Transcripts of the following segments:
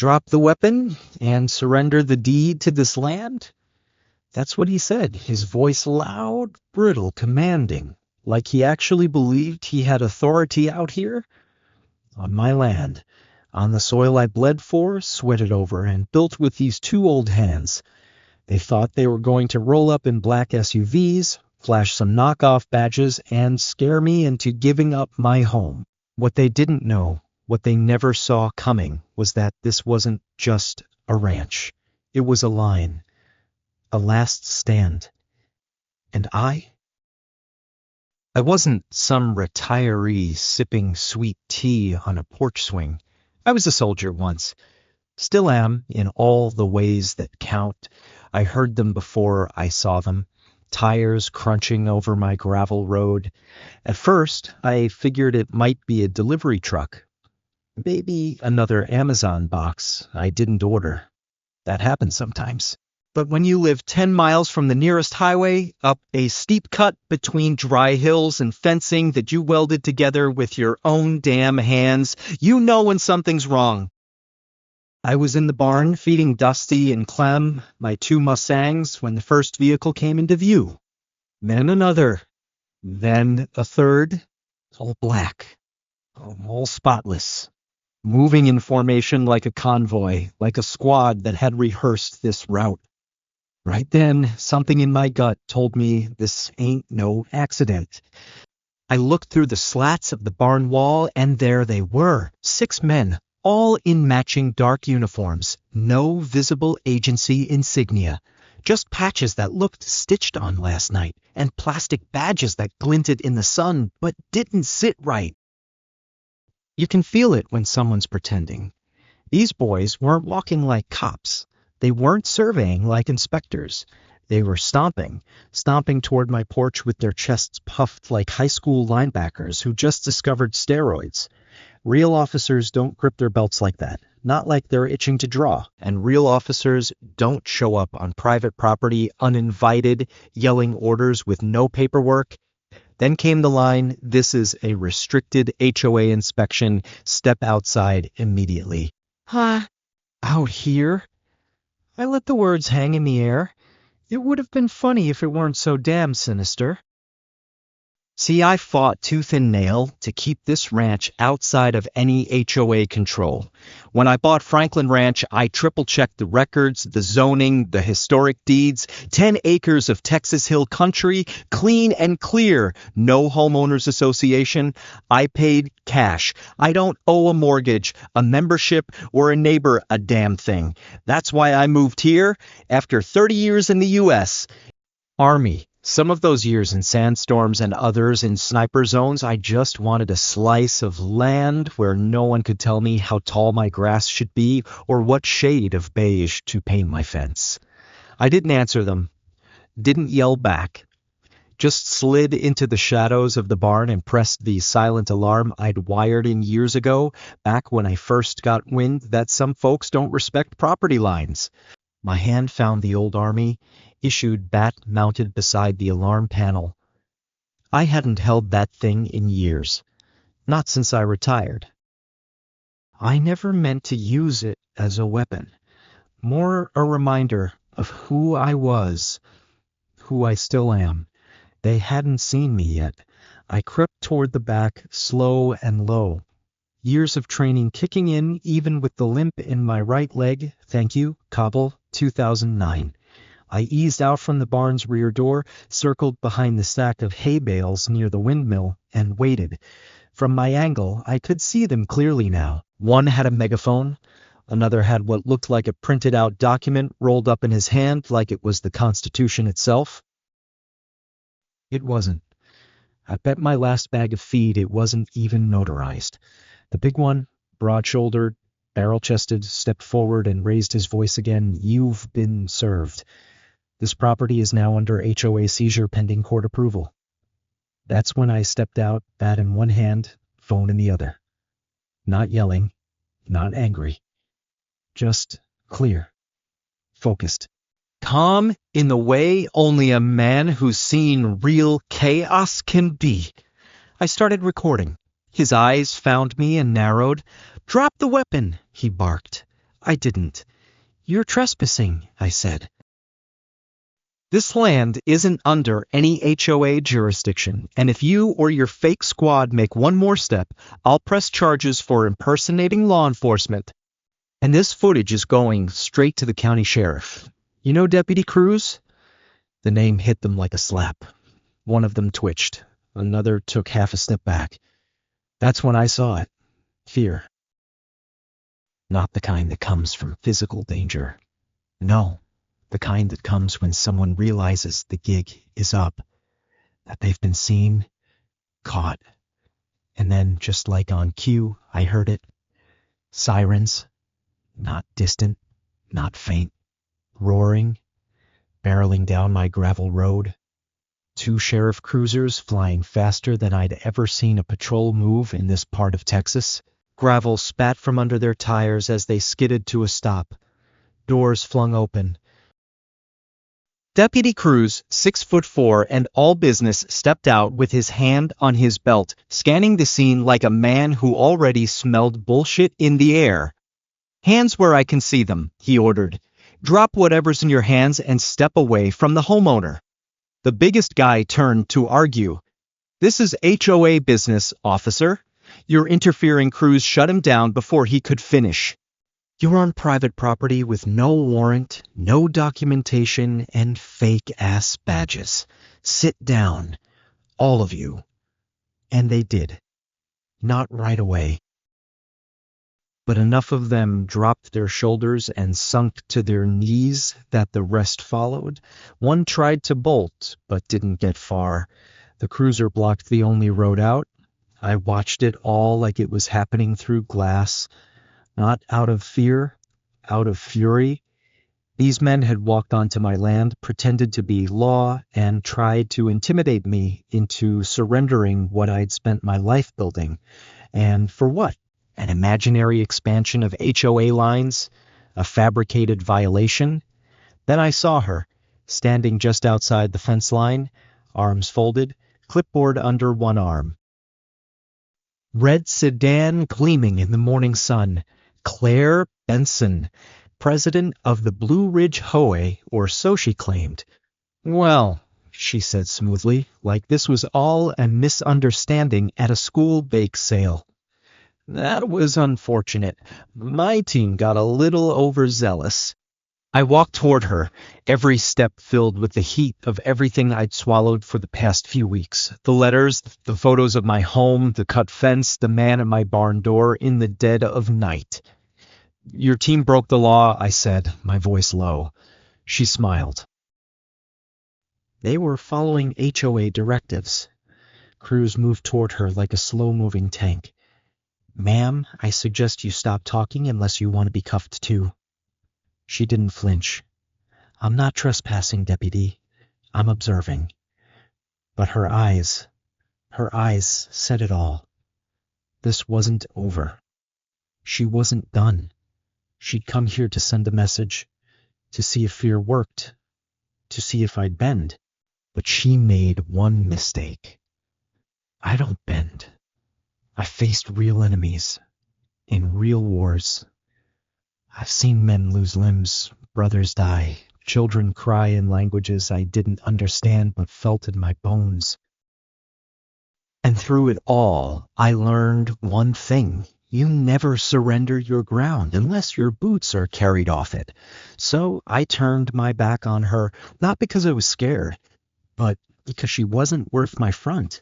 drop the weapon and surrender the deed to this land? That's what he said, his voice loud, brittle, commanding, like he actually believed he had authority out here. On my land, on the soil I bled for, sweated over, and built with these two old hands. They thought they were going to roll up in black SUVs, flash some knockoff badges, and scare me into giving up my home. What they didn't know, what they never saw coming, was that this wasn't just a ranch. It was a line, a last stand. And I wasn't some retiree sipping sweet tea on a porch swing. I was a soldier once. Still am, in all the ways that count. I heard them before I saw them. Tires crunching over my gravel road. At first, I figured it might be a delivery truck. Maybe another Amazon box I didn't order. That happens sometimes. But when you live 10 miles from the nearest highway, up a steep cut between dry hills and fencing that you welded together with your own damn hands, you know when something's wrong. I was in the barn feeding Dusty and Clem, my two Mustangs, when the first vehicle came into view. Then another. Then a third. All black. All spotless. Moving in formation like a convoy, like a squad that had rehearsed this route. Right then, something in my gut told me this ain't no accident. I looked through the slats of the barn wall, and there they were, 6 men, all in matching dark uniforms, no visible agency insignia, just patches that looked stitched on last night, and plastic badges that glinted in the sun but didn't sit right. You can feel it when someone's pretending. These boys weren't walking like cops. They weren't surveying like inspectors. They were stomping toward my porch with their chests puffed like high school linebackers who just discovered steroids. Real officers don't grip their belts like that, not like they're itching to draw. And real officers don't show up on private property uninvited, yelling orders with no paperwork. Then came the line, "This is a restricted HOA inspection. Step outside immediately." Huh? Out here? I let the words hang in the air. It would have been funny if it weren't so damn sinister. See, I fought tooth and nail to keep this ranch outside of any HOA control. When I bought Franklin Ranch, I triple-checked the records, the zoning, the historic deeds, 10 acres of Texas Hill country, clean and clear, no homeowners association. I paid cash. I don't owe a mortgage, a membership, or a neighbor a damn thing. That's why I moved here after 30 years in the U.S. Army. Some of those years in sandstorms and others in sniper zones, I just wanted a slice of land where no one could tell me how tall my grass should be or what shade of beige to paint my fence. I didn't answer them, didn't yell back, just slid into the shadows of the barn and pressed the silent alarm I'd wired in years ago, back when I first got wind that some folks don't respect property lines. My hand found the old Army issued bat mounted beside the alarm panel. I hadn't held that thing in years, not since I retired. I never meant to use it as a weapon, more a reminder of who I was, who I still am. They hadn't seen me yet. I crept toward the back, slow and low. Years of training kicking in, even with the limp in my right leg. Thank you, Kabul, 2009. I eased out from the barn's rear door, circled behind the stack of hay bales near the windmill, and waited. From my angle, I could see them clearly now. One had a megaphone. Another had what looked like a printed-out document rolled up in his hand like it was the Constitution itself. It wasn't. I bet my last bag of feed it wasn't even notarized. The big one, broad-shouldered, barrel-chested, stepped forward and raised his voice again. "You've been served. This property is now under HOA seizure pending court approval." That's when I stepped out, bat in one hand, phone in the other. Not yelling, not angry. Just clear, focused. Calm in the way only a man who's seen real chaos can be. I started recording. His eyes found me and narrowed. "Drop the weapon," he barked. I didn't. You're trespassing, I said. This land isn't under any HOA jurisdiction, and if you or your fake squad make one more step, I'll press charges for impersonating law enforcement. And this footage is going straight to the county sheriff. You know Deputy Cruz? The name hit them like a slap. One of them twitched. Another took half a step back. That's when I saw it. Fear. Not the kind that comes from physical danger. No, the kind that comes when someone realizes the gig is up, that they've been seen, caught. And then, just like on cue, I heard it. Sirens. Not distant, not faint. Roaring, barreling down my gravel road. 2 sheriff cruisers flying faster than I'd ever seen a patrol move in this part of Texas. Gravel spat from under their tires as they skidded to a stop. Doors flung open. Deputy Cruz, 6'4" and all business, stepped out with his hand on his belt, scanning the scene like a man who already smelled bullshit in the air. Hands where I can see them, he ordered. Drop whatever's in your hands and step away from the homeowner. The biggest guy turned to argue. This is HOA business, officer. Your interfering Cruz shut him down before he could finish. You're on private property with no warrant, no documentation, and fake-ass badges. Sit down. All of you. And they did. Not right away. But enough of them dropped their shoulders and sunk to their knees that the rest followed. One tried to bolt, but didn't get far. The cruiser blocked the only road out. I watched it all like it was happening through glass. Not out of fear, out of fury. These men had walked onto my land, pretended to be law, and tried to intimidate me into surrendering what I'd spent my life building. And for what? An imaginary expansion of HOA lines? A fabricated violation? Then I saw her, standing just outside the fence line, arms folded, clipboard under one arm. Red sedan gleaming in the morning sun. Claire Benson, president of the Blue Ridge HOA, or so she claimed. Well, she said smoothly, like this was all a misunderstanding at a school bake sale. That was unfortunate. My team got a little overzealous. I walked toward her, every step filled with the heat of everything I'd swallowed for the past few weeks. The letters, the photos of my home, the cut fence, the man at my barn door in the dead of night. Your team broke the law, I said, my voice low. She smiled. They were following HOA directives. Cruz moved toward her like a slow-moving tank. Ma'am, I suggest you stop talking unless you want to be cuffed too. She didn't flinch. I'm not trespassing, deputy. I'm observing. But her eyes said it all. This wasn't over. She wasn't done. She'd come here to send a message, to see if fear worked, to see if I'd bend. But she made one mistake. I don't bend. I faced real enemies, in real wars. I've seen men lose limbs, brothers die, children cry in languages I didn't understand but felt in my bones. And through it all, I learned one thing. You never surrender your ground unless your boots are carried off it. So I turned my back on her, not because I was scared, but because she wasn't worth my front.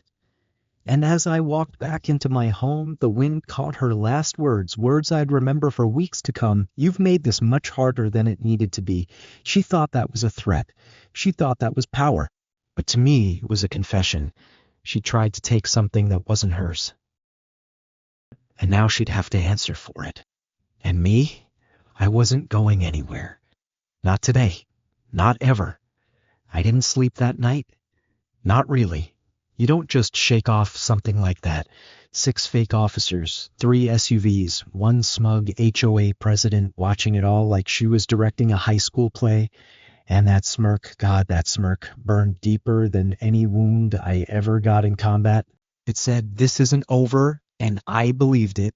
And as I walked back into my home, the wind caught her last words, words I'd remember for weeks to come. You've made this much harder than it needed to be. She thought that was a threat. She thought that was power. But to me, it was a confession. She tried to take something that wasn't hers. And now she'd have to answer for it. And me? I wasn't going anywhere. Not today. Not ever. I didn't sleep that night. Not really. You don't just shake off something like that. 6 fake officers, 3 SUVs, 1 smug HOA president watching it all like she was directing a high school play. And that smirk, God, that smirk, burned deeper than any wound I ever got in combat. It said, this isn't over, and I believed it.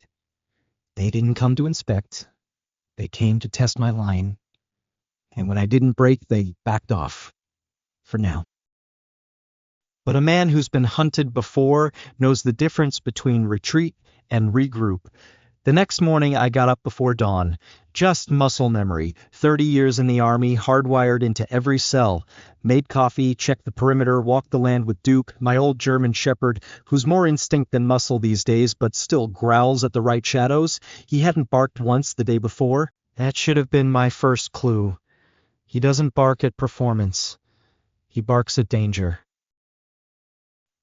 They didn't come to inspect. They came to test my line, and when I didn't break, they backed off. For now. But a man who's been hunted before knows the difference between retreat and regroup. The next morning, I got up before dawn. Just muscle memory. 30 years in the Army, hardwired into every cell. Made coffee, checked the perimeter, walked the land with Duke, my old German shepherd, who's more instinct than muscle these days, but still growls at the right shadows. He hadn't barked once the day before. That should have been my first clue. He doesn't bark at performance. He barks at danger.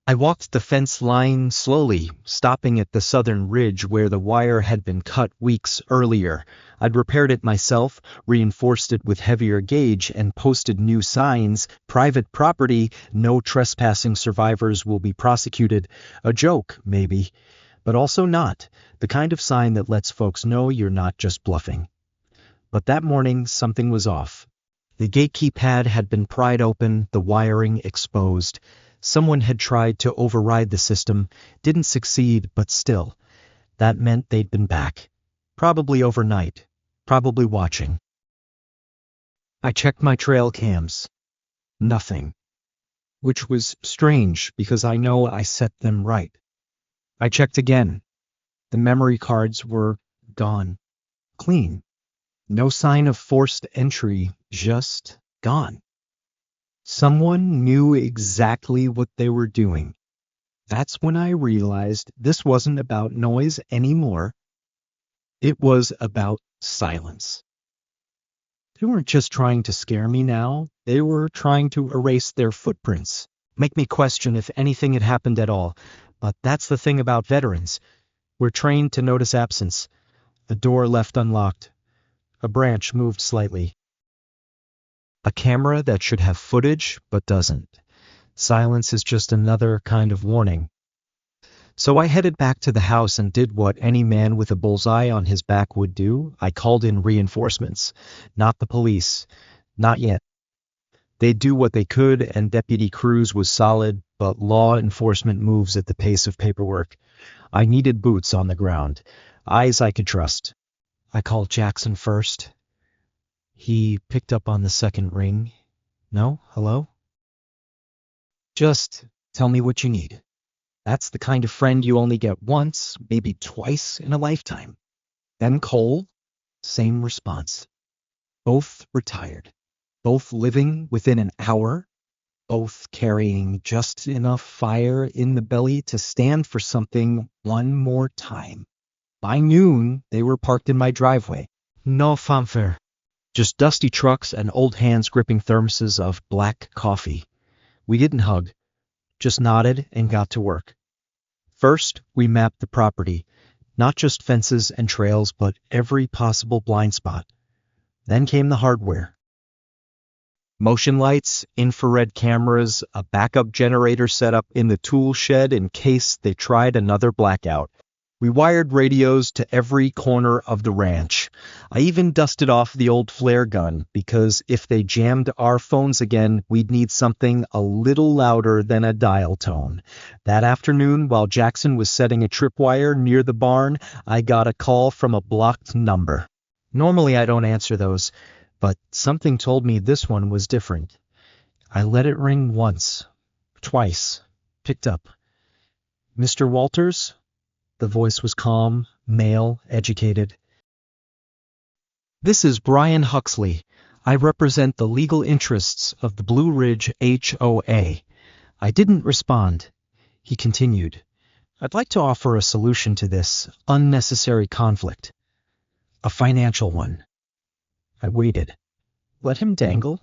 I walked the fence line slowly, stopping at the southern ridge where the wire had been cut weeks earlier. I'd repaired it myself, reinforced it with heavier gauge, and posted new signs. Private property, no trespassing, survivors will be prosecuted. A joke, maybe, but also not. The kind of sign that lets folks know you're not just bluffing. But that morning, something was off. The gate keypad had been pried open, the wiring exposed. Someone had tried to override the system, didn't succeed, but still. That meant they'd been back. Probably overnight. Probably watching. I checked my trail cams. Nothing. Which was strange, because I know I set them right. I checked again. The memory cards were gone. Clean. No sign of forced entry, just gone. Someone knew exactly what they were doing. That's when I realized this wasn't about noise anymore. It was about silence. They weren't just trying to scare me now. They were trying to erase their footprints, make me question if anything had happened at all. But that's the thing about veterans. We're trained to notice absence. The door left unlocked. A branch moved slightly. A camera that should have footage, but doesn't. Silence is just another kind of warning. So I headed back to the house and did what any man with a bullseye on his back would do. I called in reinforcements. Not the police. Not yet. They'd do what they could, and Deputy Cruz was solid, but law enforcement moves at the pace of paperwork. I needed boots on the ground. Eyes I could trust. I called Jackson first. He picked up on the second ring. No? Hello? Just tell me what you need. That's the kind of friend you only get once, maybe twice in a lifetime. Then Cole, same response. Both retired. Both living within an hour. Both carrying just enough fire in the belly to stand for something one more time. By noon, they were parked in my driveway. No fanfare. Just dusty trucks and old hands gripping thermoses of black coffee. We didn't hug, just nodded and got to work. First, we mapped the property, not just fences and trails, but every possible blind spot. Then came the hardware. Motion lights, infrared cameras, a backup generator set up in the tool shed in case they tried another blackout. We wired radios to every corner of the ranch. I even dusted off the old flare gun, because if they jammed our phones again, we'd need something a little louder than a dial tone. That afternoon, while Jackson was setting a tripwire near the barn, I got a call from a blocked number. Normally I don't answer those, but something told me this one was different. I let it ring once, twice, picked up. Mr. Walters? The voice was calm, male, educated. This is Brian Huxley. I represent the legal interests of the Blue Ridge HOA. I didn't respond. He continued. I'd like to offer a solution to this unnecessary conflict. A financial one. I waited. Let him dangle.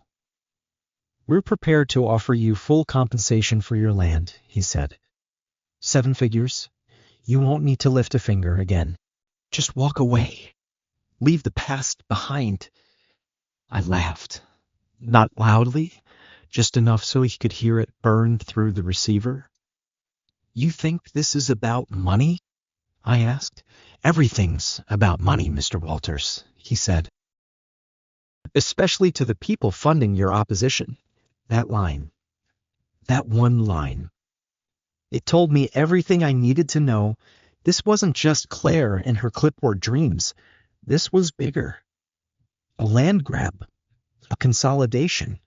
We're prepared to offer you full compensation for your land, he said. 7 figures. You won't need to lift a finger again. Just walk away. Leave the past behind. I laughed. Not loudly, just enough so he could hear it burn through the receiver. You think this is about money? I asked. Everything's about money, Mr. Walters, he said. Especially to the people funding your opposition. That line. That one line. It told me everything I needed to know. This wasn't just Claire and her clipboard dreams. This was bigger. A land grab, a consolidation,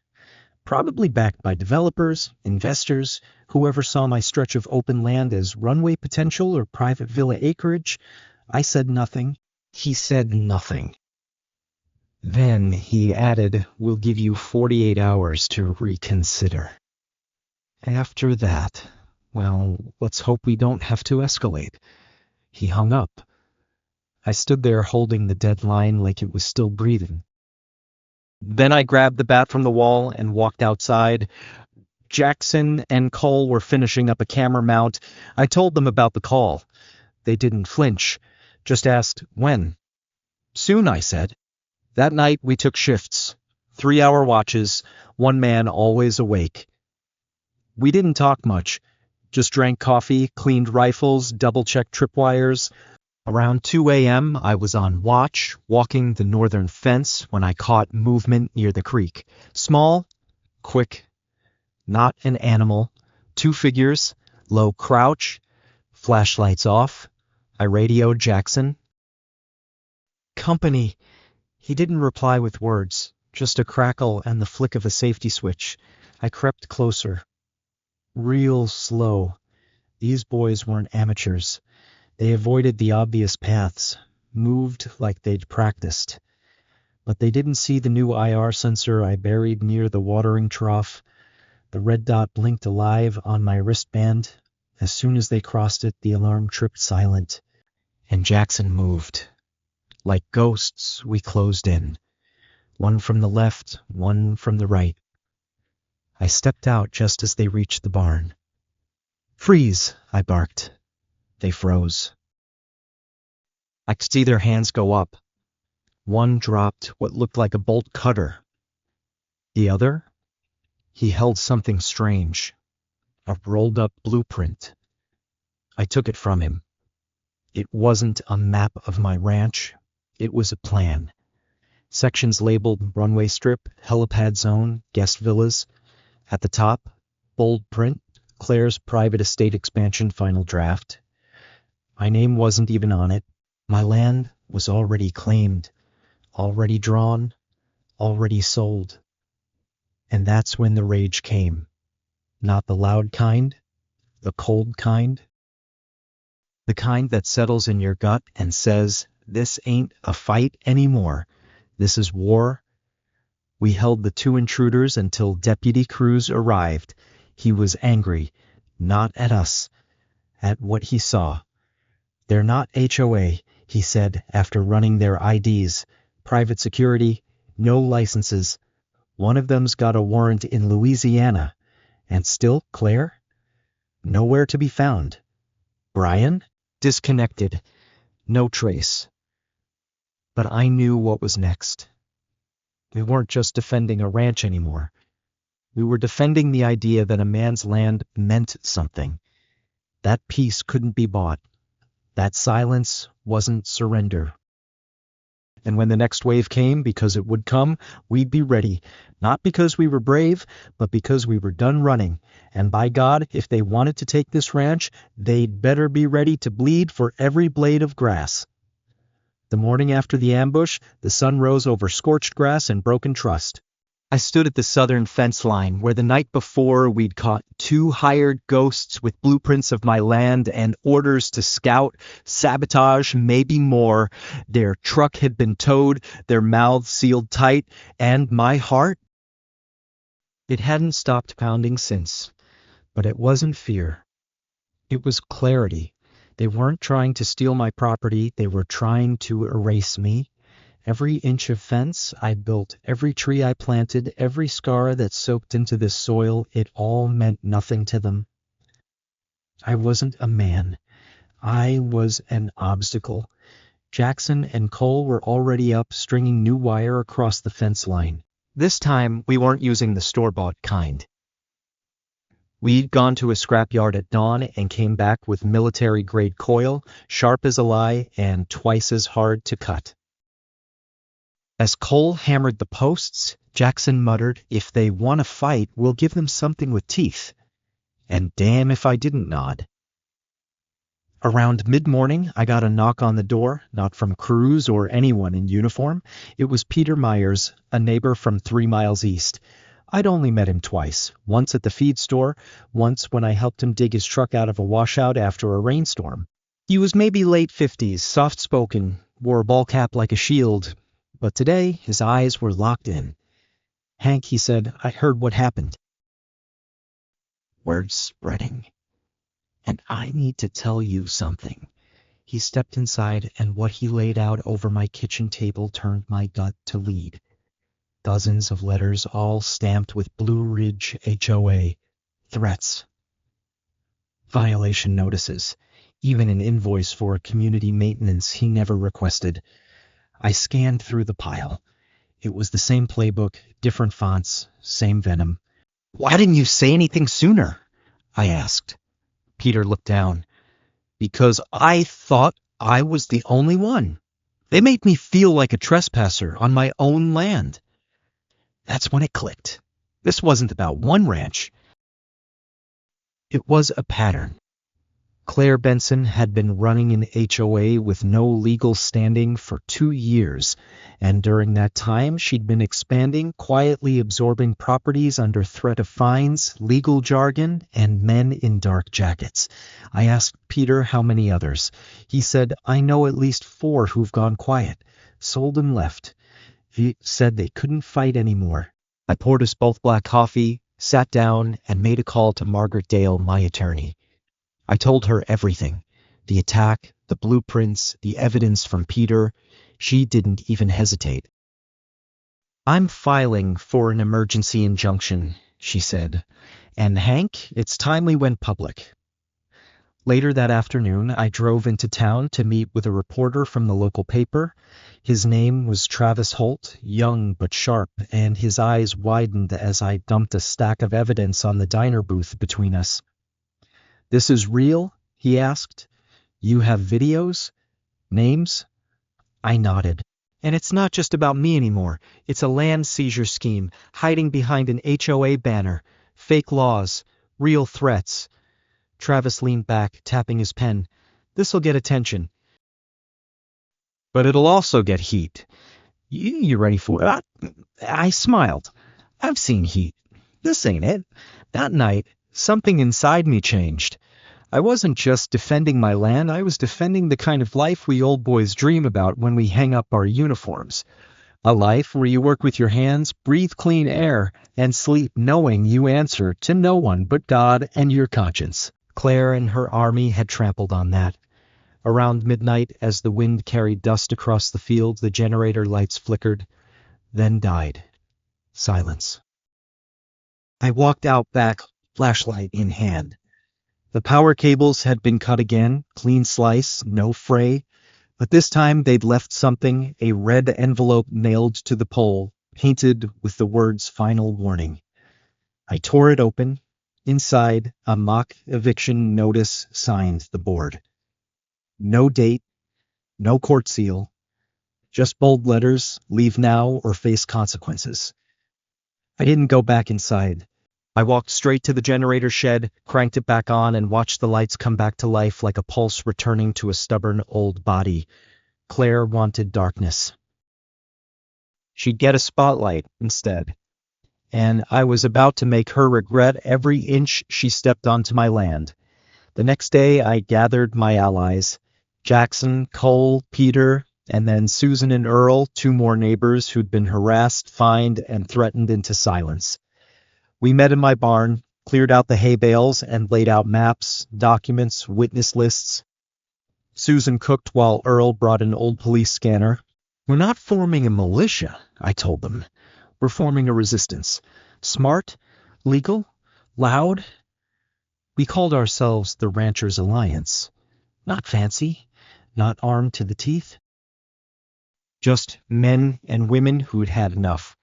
probably backed by developers, investors, whoever saw my stretch of open land as runway potential or private villa acreage. I said nothing. He said nothing. Then he added, "We'll give you 48 hours to reconsider." After that, well, let's hope we don't have to escalate. He hung up. I stood there holding the dead line like it was still breathing. Then I grabbed the bat from the wall and walked outside. Jackson and Cole were finishing up a camera mount. I told them about the call. They didn't flinch, just asked when. Soon, I said. That night we took shifts, 3-hour watches, one man always awake. We didn't talk much, just drank coffee, cleaned rifles, double-checked tripwires. Around 2 a.m., I was on watch, walking the northern fence when I caught movement near the creek. Small, quick, not an animal, 2 figures, low crouch, flashlights off. I radioed Jackson. "Company." He didn't reply with words, just a crackle and the flick of a safety switch. I crept closer. Real slow. These boys weren't amateurs. They avoided the obvious paths, moved like they'd practiced. But they didn't see the new IR sensor I buried near the watering trough. The red dot blinked alive on my wristband. As soon as they crossed it, the alarm tripped silent. And Jackson moved. Like ghosts, we closed in. One from the left, one from the right. I stepped out just as they reached the barn. "Freeze!" I barked. They froze. I could see their hands go up. One dropped what looked like a bolt cutter. The other? He held something strange. A rolled-up blueprint. I took it from him. It wasn't a map of my ranch. It was a plan. Sections labeled runway strip, helipad zone, guest villas. At the top, bold print, Claire's private estate expansion final draft. My name wasn't even on it. My land was already claimed, already drawn, already sold. And that's when the rage came. Not the loud kind, the cold kind. The kind that settles in your gut and says, "This ain't a fight anymore. This is war." We held the 2 intruders until Deputy Cruz arrived. He was angry, not at us, at what he saw. "They're not HOA," he said after running their IDs. "Private security, no licenses. One of them's got a warrant in Louisiana. And still, Claire? Nowhere to be found. Brian? Disconnected. No trace." But I knew what was next. We weren't just defending a ranch anymore. We were defending the idea that a man's land meant something. That peace couldn't be bought. That silence wasn't surrender. And when the next wave came, because it would come, we'd be ready. Not because we were brave, but because we were done running. And by God, if they wanted to take this ranch, they'd better be ready to bleed for every blade of grass. The morning after the ambush, the sun rose over scorched grass and broken trust. I stood at the southern fence line where the night before we'd caught 2 hired ghosts with blueprints of my land and orders to scout, sabotage, maybe more. Their truck had been towed, their mouths sealed tight, and my heart? It hadn't stopped pounding since. But it wasn't fear. It was clarity. They weren't trying to steal my property, they were trying to erase me. Every inch of fence I built, every tree I planted, every scar that soaked into this soil, it all meant nothing to them. I wasn't a man. I was an obstacle. Jackson and Cole were already up, stringing new wire across the fence line. This time, we weren't using the store-bought kind. We'd gone to a scrapyard at dawn and came back with military-grade coil, sharp as a lie and twice as hard to cut. As Cole hammered the posts, Jackson muttered, "If they want to fight, we'll give them something with teeth." And damn if I didn't nod. Around mid-morning, I got a knock on the door, not from Cruz or anyone in uniform. It was Peter Myers, a neighbor from 3 miles east. I'd only met him twice, once at the feed store, once when I helped him dig his truck out of a washout after a rainstorm. He was maybe late 50s, soft-spoken, wore a ball cap like a shield, but today his eyes were locked in. "Hank," he said, "I heard what happened." Word's spreading. "And I need to tell you something." He stepped inside, and what he laid out over my kitchen table turned my gut to lead. Dozens of letters, all stamped with Blue Ridge HOA. Threats. Violation notices. Even an invoice for community maintenance he never requested. I scanned through the pile. It was the same playbook, different fonts, same venom. "Why didn't you say anything sooner?" I asked. Peter looked down. "Because I thought I was the only one. They made me feel like a trespasser on my own land." That's when it clicked. This wasn't about one ranch. It was a pattern. Claire Benson had been running an HOA with no legal standing for 2 years, and during that time she'd been expanding, quietly absorbing properties under threat of fines, legal jargon, and men in dark jackets. I asked Peter how many others. He said, "I know at least 4 who've gone quiet, sold and left." He said they couldn't fight anymore. I poured us both black coffee, sat down, and made a call to Margaret Dale, my attorney. I told her everything. The attack, the blueprints, the evidence from Peter. She didn't even hesitate. "I'm filing for an emergency injunction," she said. "And Hank, it's time we went public." Later that afternoon, I drove into town to meet with a reporter from the local paper. His name was Travis Holt, young but sharp, and his eyes widened as I dumped a stack of evidence on the diner booth between us. "This is real?" he asked. "You have videos? Names?" I nodded. "And it's not just about me anymore. It's a land seizure scheme, hiding behind an HOA banner. Fake laws. Real threats." Travis leaned back, tapping his pen. "This'll get attention. But it'll also get heat. You ready for it?" I smiled. "I've seen heat. This ain't it." That night, something inside me changed. I wasn't just defending my land, I was defending the kind of life we old boys dream about when we hang up our uniforms. A life where you work with your hands, breathe clean air, and sleep knowing you answer to no one but God and your conscience. Claire and her army had trampled on that. Around midnight, as the wind carried dust across the field, the generator lights flickered, then died. Silence. I walked out back, flashlight in hand. The power cables had been cut again, clean slice, no fray, but this time they'd left something, a red envelope nailed to the pole, painted with the words "Final Warning." I tore it open. Inside, a mock eviction notice signed the board. No date, no court seal, just bold letters, "Leave now or face consequences." I didn't go back inside. I walked straight to the generator shed, cranked it back on, and watched the lights come back to life like a pulse returning to a stubborn old body. Claire wanted darkness. She'd get a spotlight instead. And I was about to make her regret every inch she stepped onto my land. The next day, I gathered my allies. Jackson, Cole, Peter, and then Susan and Earl, 2 more neighbors who'd been harassed, fined, and threatened into silence. We met in my barn, cleared out the hay bales, and laid out maps, documents, witness lists. Susan cooked while Earl brought an old police scanner. "We're not forming a militia," I told them. "We're forming a resistance. Smart, legal, loud." We called ourselves the Ranchers Alliance. Not fancy, not armed to the teeth. Just men and women who'd had enough.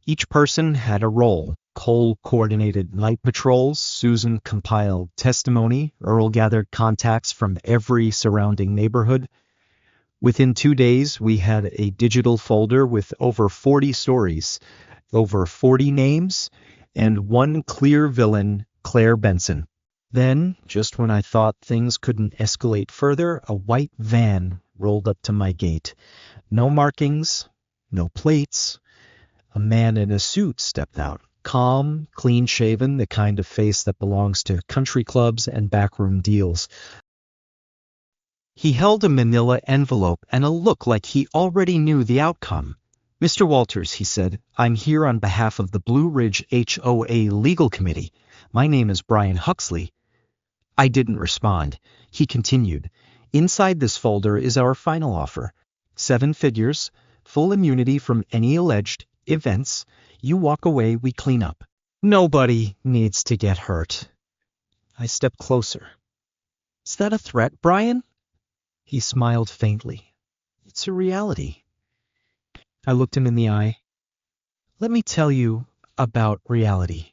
Each person had a role. Cole coordinated night patrols, Susan compiled testimony, Earl gathered contacts from every surrounding neighborhood. Within 2 days, we had a digital folder with over 40 stories, over 40 names, and one clear villain, Claire Benson. Then, just when I thought things couldn't escalate further, a white van rolled up to my gate. No markings, no plates. A man in a suit stepped out. Calm, clean-shaven, the kind of face that belongs to country clubs and backroom deals. He held a manila envelope and a look like he already knew the outcome. "Mr. Walters," he said, "I'm here on behalf of the Blue Ridge HOA Legal Committee. My name is Brian Huxley." I didn't respond. He continued, "Inside this folder is our final offer. 7 figures, full immunity from any alleged events. You walk away, we clean up. Nobody needs to get hurt." I stepped closer. "Is that a threat, Brian?" He smiled faintly. "It's a reality." I looked him in the eye. "Let me tell you about reality.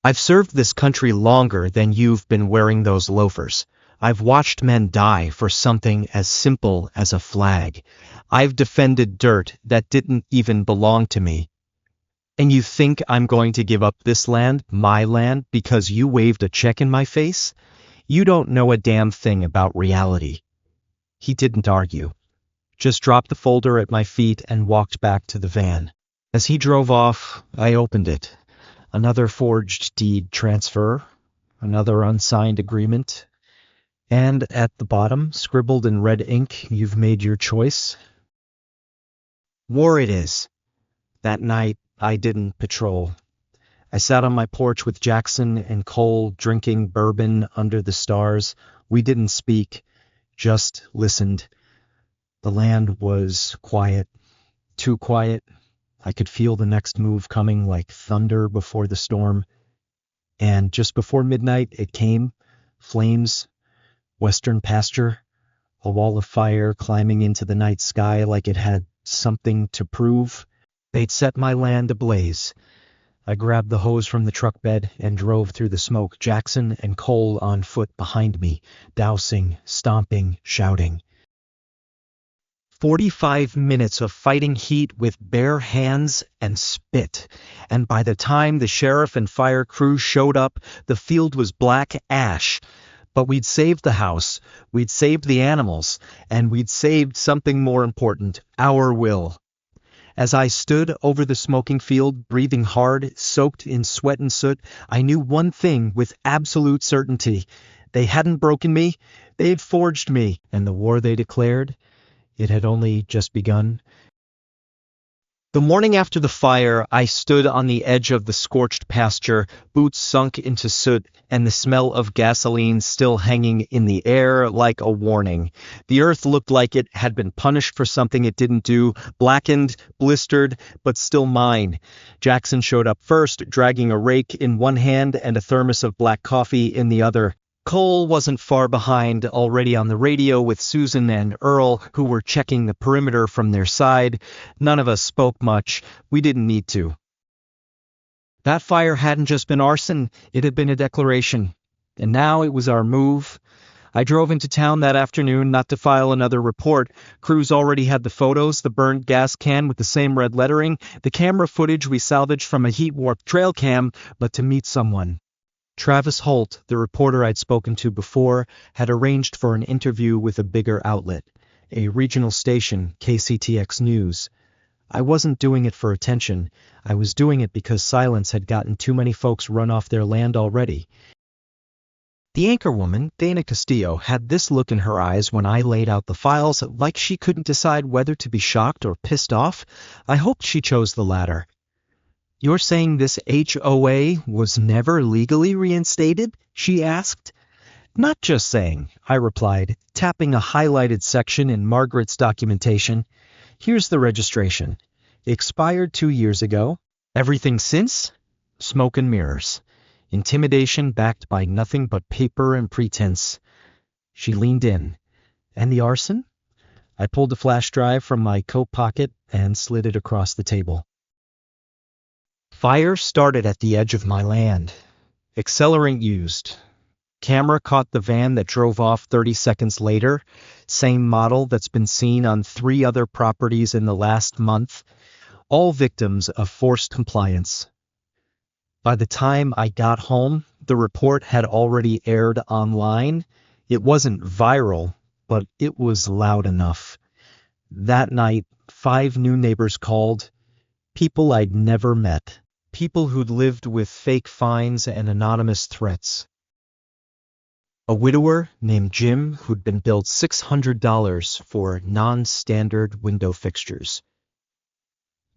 I've served this country longer than you've been wearing those loafers. I've watched men die for something as simple as a flag. I've defended dirt that didn't even belong to me. And you think I'm going to give up this land, my land, because you waved a check in my face? You don't know a damn thing about reality." He didn't argue, just dropped the folder at my feet and walked back to the van. As he drove off, I opened it. Another forged deed transfer, another unsigned agreement, and at the bottom, scribbled in red ink, "You've made your choice." War it is. That night, I didn't patrol. I sat on my porch with Jackson and Cole, drinking bourbon under the stars. We didn't speak, just listened. The land was quiet, too quiet. I could feel the next move coming like thunder before the storm. And just before midnight, it came. Flames, western pasture, a wall of fire climbing into the night sky like it had something to prove. They'd set my land ablaze. I grabbed the hose from the truck bed and drove through the smoke, Jackson and Cole on foot behind me, dousing, stomping, shouting. 45 minutes of fighting heat with bare hands and spit, and by the time the sheriff and fire crew showed up, the field was black ash. But we'd saved the house, we'd saved the animals, and we'd saved something more important, our will. As I stood over the smoking field, breathing hard, soaked in sweat and soot, I knew one thing with absolute certainty. They hadn't broken me, they'd forged me, and the war they declared, it had only just begun. The morning after the fire, I stood on the edge of the scorched pasture, boots sunk into soot, and the smell of gasoline still hanging in the air like a warning. The earth looked like it had been punished for something it didn't do, blackened, blistered, but still mine. Jackson showed up first, dragging a rake in one hand and a thermos of black coffee in the other. Cole wasn't far behind, already on the radio with Susan and Earl, who were checking the perimeter from their side. None of us spoke much. We didn't need to. That fire hadn't just been arson, it had been a declaration. And now it was our move. I drove into town that afternoon not to file another report. Crews already had the photos, the burned gas can with the same red lettering, the camera footage we salvaged from a heat-warped trail cam, but to meet someone. Travis Holt, the reporter I'd spoken to before, had arranged for an interview with a bigger outlet, a regional station, KCTX News. I wasn't doing it for attention. I was doing it because silence had gotten too many folks run off their land already. The anchorwoman, Dana Castillo, had this look in her eyes when I laid out the files, like she couldn't decide whether to be shocked or pissed off. I hoped she chose the latter. "You're saying this HOA was never legally reinstated?" she asked. "Not just saying," I replied, tapping a highlighted section in Margaret's documentation. "Here's the registration. Expired 2 years ago. Everything since? Smoke and mirrors. Intimidation backed by nothing but paper and pretense." She leaned in. "And the arson?" I pulled a flash drive from my coat pocket and slid it across the table. Fire started at the edge of my land. Accelerant used. Camera caught the van that drove off 30 seconds later. Same model that's been seen on 3 other properties in the last month. All victims of forced compliance. By the time I got home, The report had already aired online. It wasn't viral, but it was loud enough. That night, 5 new neighbors called, people I'd never met, people who'd lived with fake fines and anonymous threats. A widower named Jim who'd been billed $600 for non-standard window fixtures.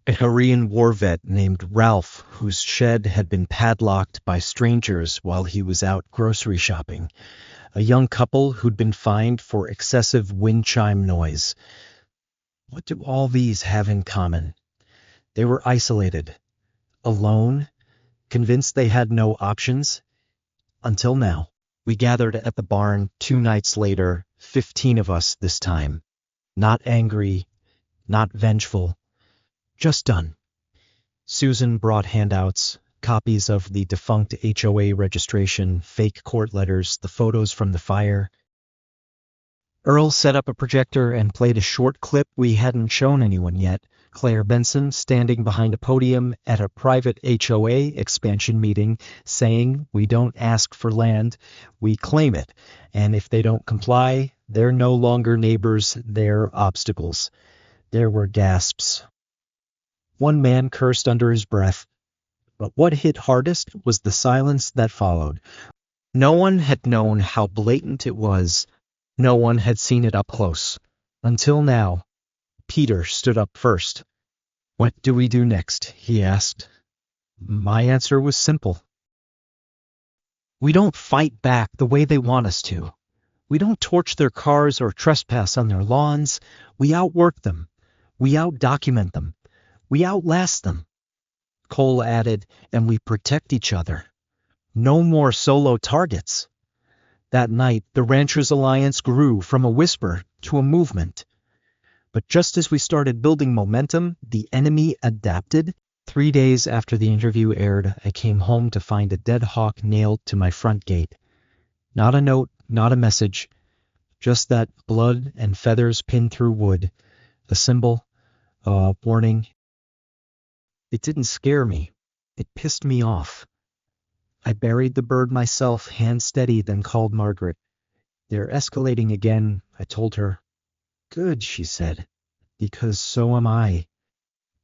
A Korean war vet named Ralph whose shed had been padlocked by strangers while he was out grocery shopping. A young couple who'd been fined for excessive wind chime noise. What do all these have in common? They were isolated, alone, convinced they had no options. Until now. We gathered at the barn 2 nights later, 15 of us this time. Not angry, not vengeful, just done. Susan brought handouts, copies of the defunct HOA registration, fake court letters, the photos from the fire. Earl set up a projector and played a short clip we hadn't shown anyone yet. Claire Benson standing behind a podium at a private HOA expansion meeting saying, "We don't ask for land, we claim it, and if they don't comply, they're no longer neighbors, they're obstacles." There were gasps. One man cursed under his breath, but what hit hardest was the silence that followed. No one had known how blatant it was. No one had seen it up close. Until now. Peter stood up first. "What do we do next?" he asked. My answer was simple. We don't fight back the way they want us to. We don't torch their cars or trespass on their lawns. We outwork them. We outdocument them. We outlast them. Cole added, and we protect each other. No more solo targets. That night, the Ranchers Alliance grew from a whisper to a movement. But just as we started building momentum, the enemy adapted. 3 days after the interview aired, I came home to find a dead hawk nailed to my front gate. Not a note, not a message, just that blood and feathers pinned through wood. A symbol, a warning. It didn't scare me. It pissed me off. I buried the bird myself, hand steady, then called Margaret. "They're escalating again," I told her. "Good," she said, "because so am I."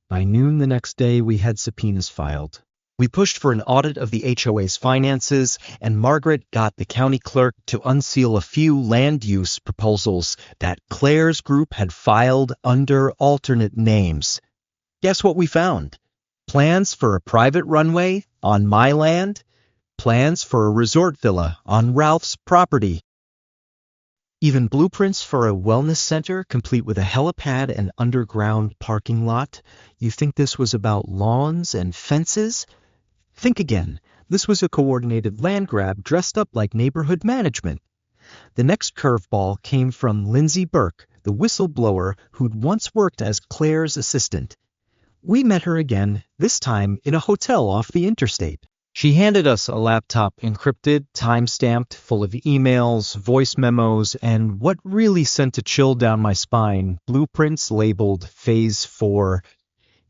By noon the next day, we had subpoenas filed. We pushed for an audit of the HOA's finances, and Margaret got the county clerk to unseal a few land use proposals that Claire's group had filed under alternate names. Guess what we found? Plans for a private runway on my land, plans for a resort villa on Ralph's property, even blueprints for a wellness center complete with a helipad and underground parking lot. You think this was about lawns and fences? Think again. This was a coordinated land grab dressed up like neighborhood management. The next curveball came from Lindsay Burke, the whistleblower who'd once worked as Claire's assistant. We met her again, this time in a hotel off the interstate. She handed us a laptop encrypted, time-stamped, full of emails, voice memos, and what really sent a chill down my spine, blueprints labeled Phase 4.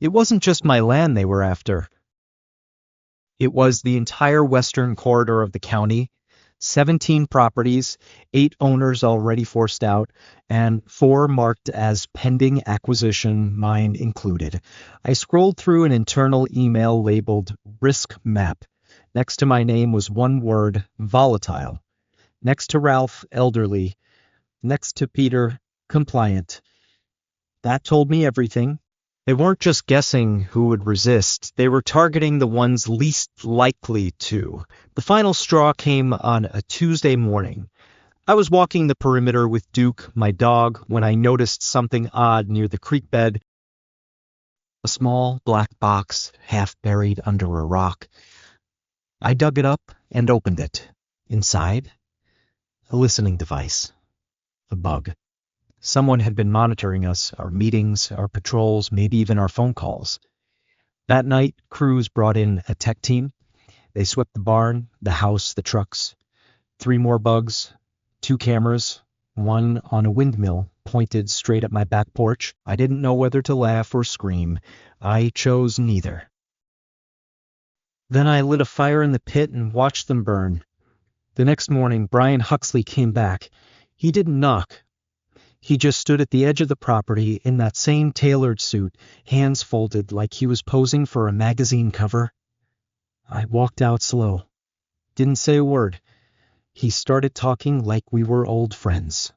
It wasn't just my land they were after. It was the entire western corridor of the county, 17 properties, 8 owners already forced out, and 4 marked as pending acquisition, mine included. I scrolled through an internal email labeled Risk Map. Next to my name was one word, volatile. Next to Ralph, elderly. Next to Peter, compliant. That told me everything. They weren't just guessing who would resist. They were targeting the ones least likely to. The final straw came on a Tuesday morning. I was walking the perimeter with Duke, my dog, when I noticed something odd near the creek bed. A small black box, half buried under a rock. I dug it up and opened it. Inside, a listening device. A bug. Someone had been monitoring us, our meetings, our patrols, maybe even our phone calls. That night, crews brought in a tech team. They swept the barn, the house, the trucks. 3 more bugs, 2 cameras, one on a windmill pointed straight at my back porch. I didn't know whether to laugh or scream. I chose neither. Then I lit a fire in the pit and watched them burn. The next morning, Brian Huxley came back. He didn't knock. He just stood at the edge of the property in that same tailored suit, hands folded like he was posing for a magazine cover. I walked out slow. Didn't say a word. He started talking like we were old friends.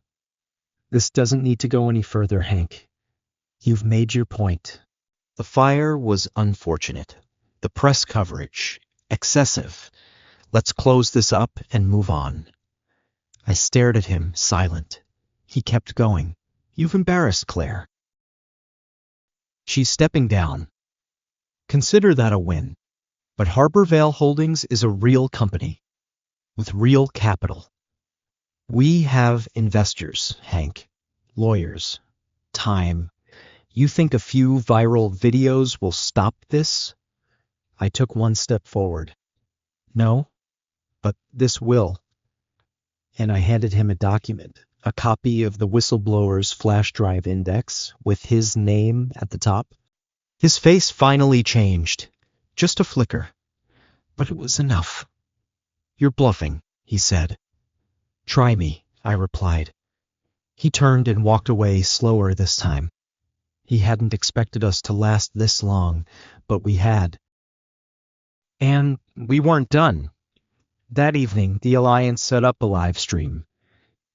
This doesn't need to go any further, Hank. You've made your point. The fire was unfortunate. The press coverage, excessive. Let's close this up and move on. I stared at him, silent. He kept going. You've embarrassed Claire. She's stepping down. Consider that a win. But Harbor Vale Holdings is a real company with real capital. We have investors, Hank, lawyers, time. You think a few viral videos will stop this? I took one step forward. No, but this will. And I handed him a document, a copy of the whistleblower's flash drive index with his name at the top. His face finally changed. Just a flicker. But it was enough. You're bluffing, he said. Try me, I replied. He turned and walked away slower this time. He hadn't expected us to last this long, but we had. And we weren't done. That evening, the Alliance set up a live stream.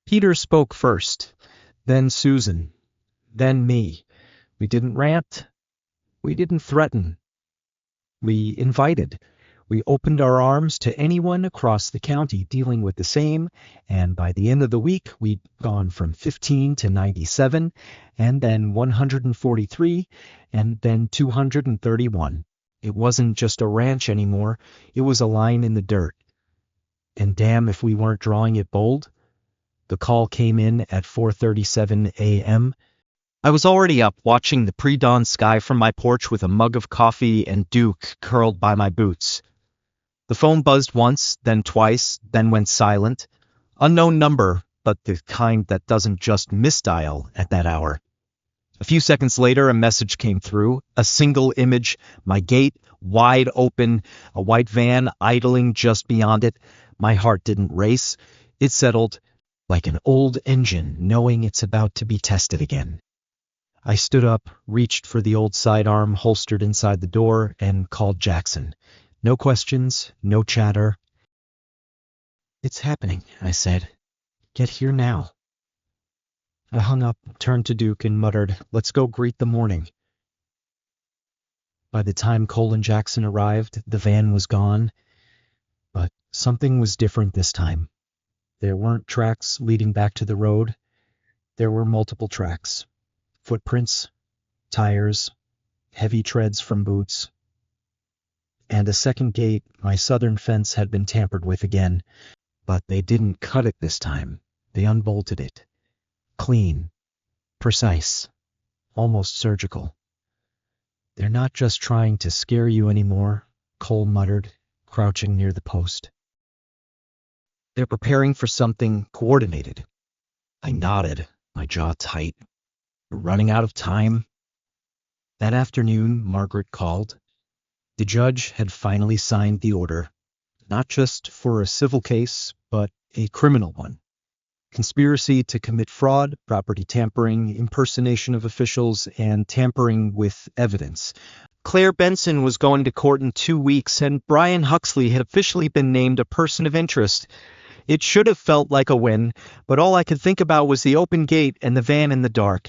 Peter spoke first, then Susan, then me. We didn't rant. We didn't threaten. We invited. We opened our arms to anyone across the county dealing with the same, and by the end of the week, we'd gone from 15 to 97, and then 143, and then 231. It wasn't just a ranch anymore. It was a line in the dirt. And damn if we weren't drawing it bold. The call came in at 4:37 a.m. I was already up watching the pre-dawn sky from my porch with a mug of coffee and Duke curled by my boots. The phone buzzed once, then twice, then went silent. Unknown number, but the kind that doesn't just misdial at that hour. A few seconds later, a message came through, a single image, my gate wide open, a white van idling just beyond it. My heart didn't race. It settled like an old engine knowing it's about to be tested again. I stood up, reached for the old sidearm holstered inside the door, and called Jackson. No questions, no chatter. It's happening, I said. Get here now. I hung up, turned to Duke, and muttered, let's go greet the morning. By the time Cole and Jackson arrived, the van was gone. But something was different this time. There weren't tracks leading back to the road. There were multiple tracks. Footprints, tires, heavy treads from boots. And a second gate. My southern fence had been tampered with again. But they didn't cut it this time. They unbolted it. Clean. Precise. Almost surgical. They're not just trying to scare you anymore, Cole muttered, crouching near the post. They're preparing for something coordinated. I nodded, my jaw tight. We're running out of time. That afternoon, Margaret called. The judge had finally signed the order, not just for a civil case, but a criminal one. Conspiracy to commit fraud, property tampering, impersonation of officials, and tampering with evidence. Claire Benson was going to court in 2 weeks, and Brian Huxley had officially been named a person of interest. It should have felt like a win, but all I could think about was the open gate and the van in the dark.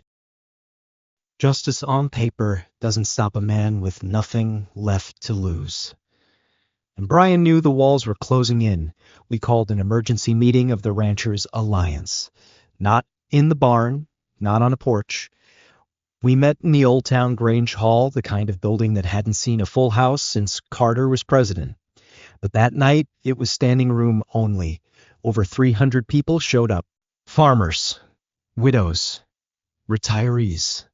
Justice on paper doesn't stop a man with nothing left to lose. And Brian knew the walls were closing in. We called an emergency meeting of the Ranchers Alliance. Not in the barn, not on a porch. We met in the Old Town Grange Hall, the kind of building that hadn't seen a full house since Carter was president. But that night, it was standing room only. Over 300 people showed up. Farmers, widows, retirees.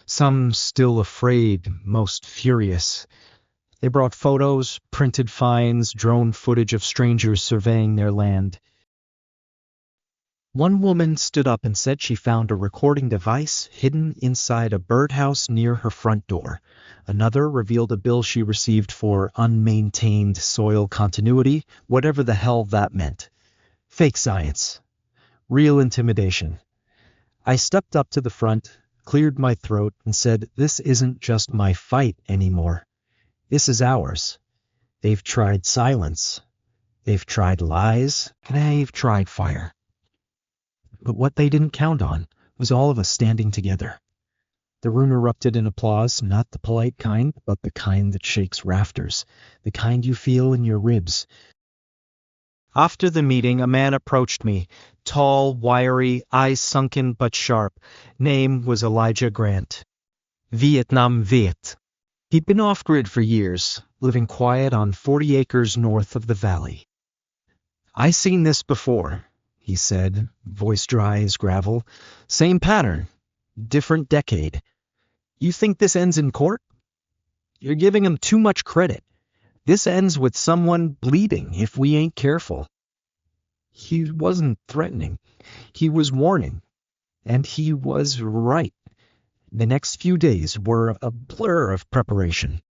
Some still afraid, most furious. They brought photos, printed finds, drone footage of strangers surveying their land. One woman stood up and said she found a recording device hidden inside a birdhouse near her front door. Another revealed a bill she received for unmaintained soil continuity, whatever the hell that meant. Fake science. Real intimidation. I stepped up to the front, cleared my throat, and said, "This isn't just my fight anymore. This is ours. They've tried silence. They've tried lies. And they've tried fire. But what they didn't count on was all of us standing together." The room erupted in applause, not the polite kind, but the kind that shakes rafters, the kind you feel in your ribs. After the meeting, a man approached me, tall, wiry, eyes sunken but sharp. Name was Elijah Grant. Vietnam Viet. He'd been off-grid for years, living quiet on 40 acres north of the valley. "I seen this before," he said, voice dry as gravel. "Same pattern, different decade. You think this ends in court? You're giving him too much credit. This ends with someone bleeding if we ain't careful." He wasn't threatening. He was warning. And he was right. The next few days were a blur of preparation.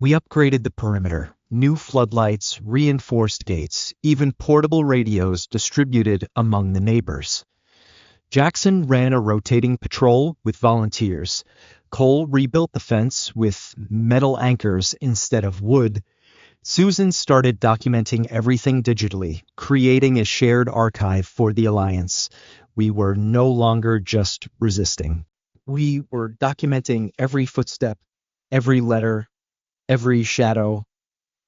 We upgraded the perimeter. New floodlights, reinforced gates, even portable radios distributed among the neighbors. Jackson ran a rotating patrol with volunteers. Cole rebuilt the fence with metal anchors instead of wood. Susan started documenting everything digitally, creating a shared archive for the Alliance. We were no longer just resisting. We were documenting every footstep, every letter, every shadow.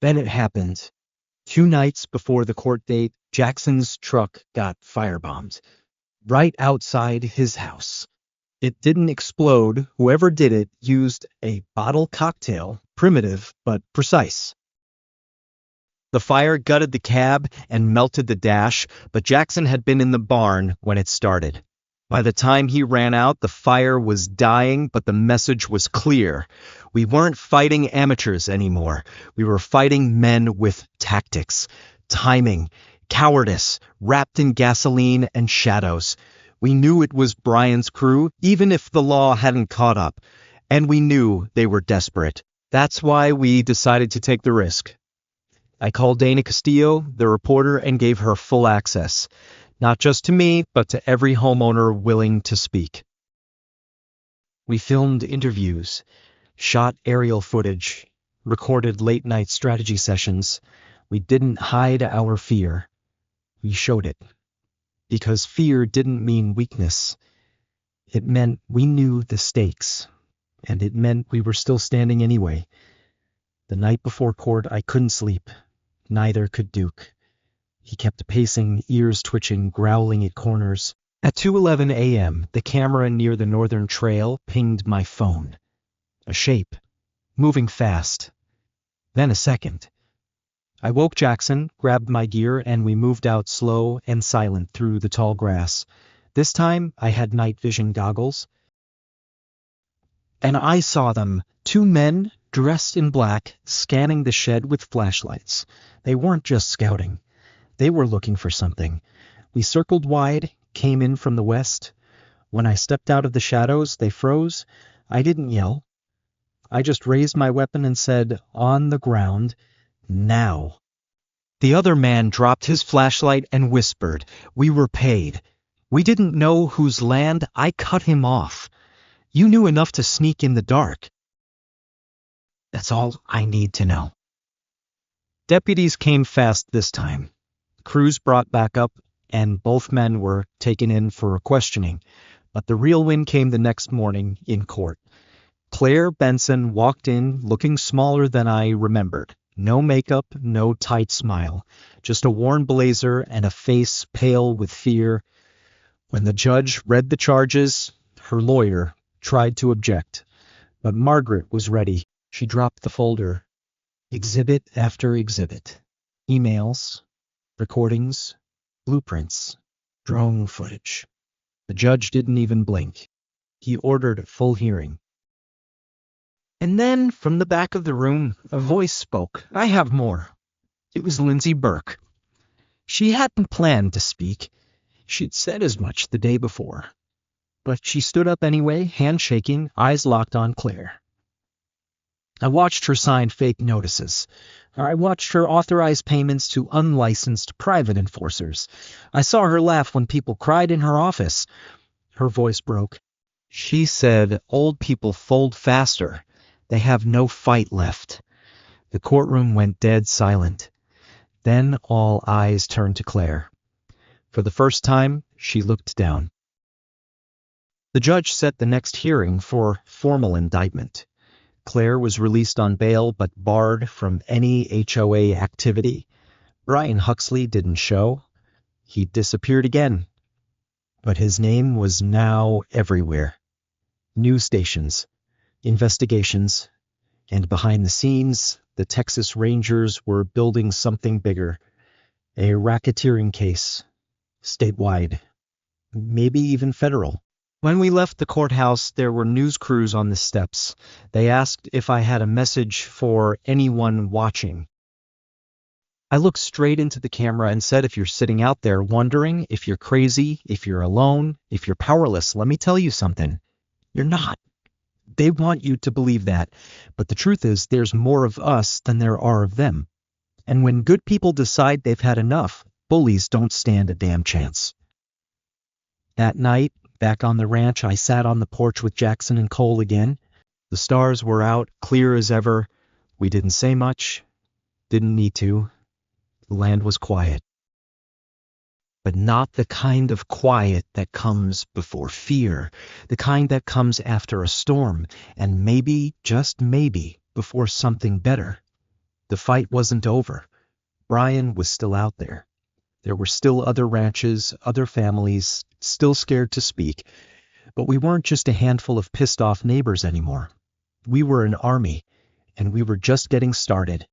Then it happened. 2 nights before the court date, Jackson's truck got firebombed. Right outside his house. It didn't explode. Whoever did it used a bottle cocktail, primitive but precise. The fire gutted the cab and melted the dash, but Jackson had been in the barn when it started. By the time he ran out, the fire was dying, but the message was clear. We weren't fighting amateurs anymore. We were fighting men with tactics, timing, cowardice, wrapped in gasoline and shadows. We knew it was Brian's crew, even if the law hadn't caught up. And we knew they were desperate. That's why we decided to take the risk. I called Dana Castillo, the reporter, and gave her full access. Not just to me, but to every homeowner willing to speak. We filmed interviews, shot aerial footage, recorded late-night strategy sessions. We didn't hide our fear. We showed it. Because fear didn't mean weakness. It meant we knew the stakes. And it meant we were still standing anyway. The night before court, I couldn't sleep. Neither could Duke. He kept pacing, ears twitching, growling at corners. At 2:11 a.m., the camera near the northern trail pinged my phone. A shape, moving fast. Then a second. I woke Jackson, grabbed my gear, and we moved out slow and silent through the tall grass. This time, I had night vision goggles. And I saw them, 2 men, dressed in black, scanning the shed with flashlights. They weren't just scouting. They were looking for something. We circled wide, came in from the west. When I stepped out of the shadows, they froze. I didn't yell. I just raised my weapon and said, "On the ground, now." The other man dropped his flashlight and whispered, "We were paid. We didn't know whose land. I cut him off. You knew enough to sneak in the dark." That's all I need to know. Deputies came fast this time. Crews brought back up, and both men were taken in for questioning. But the real win came the next morning in court. Claire Benson walked in looking smaller than I remembered. No makeup, no tight smile. Just a worn blazer and a face pale with fear. When the judge read the charges, her lawyer tried to object. But Margaret was ready. She dropped the folder. Exhibit after exhibit. Emails, recordings, blueprints, drone footage. The judge didn't even blink. He ordered a full hearing. And then, from the back of the room, a voice spoke. I have more. It was Lindsay Burke. She hadn't planned to speak. She'd said as much the day before. But she stood up anyway, hand shaking, eyes locked on Claire. I watched her sign fake notices. I watched her authorize payments to unlicensed private enforcers. I saw her laugh when people cried in her office. Her voice broke. She said old people fold faster. They have no fight left. The courtroom went dead silent. Then all eyes turned to Claire. For the first time, she looked down. The judge set the next hearing for formal indictment. Claire was released on bail but barred from any HOA activity. Brian Huxley didn't show. He disappeared again. But his name was now everywhere. News stations, investigations, and behind the scenes, the Texas Rangers were building something bigger. A racketeering case, statewide, maybe even federal. When we left the courthouse, there were news crews on the steps. They asked if I had a message for anyone watching. I looked straight into the camera and said, if you're sitting out there wondering if you're crazy, if you're alone, if you're powerless, let me tell you something. You're not. They want you to believe that. But the truth is, there's more of us than there are of them. And when good people decide they've had enough, bullies don't stand a damn chance. That night, back on the ranch, I sat on the porch with Jackson and Cole again. The stars were out, clear as ever. We didn't say much. Didn't need to. The land was quiet. But not the kind of quiet that comes before fear, the kind that comes after a storm, and maybe, just maybe, before something better. The fight wasn't over. Brian was still out there. There were still other ranches, other families, still scared to speak. But we weren't just a handful of pissed-off neighbors anymore. We were an army, and we were just getting started.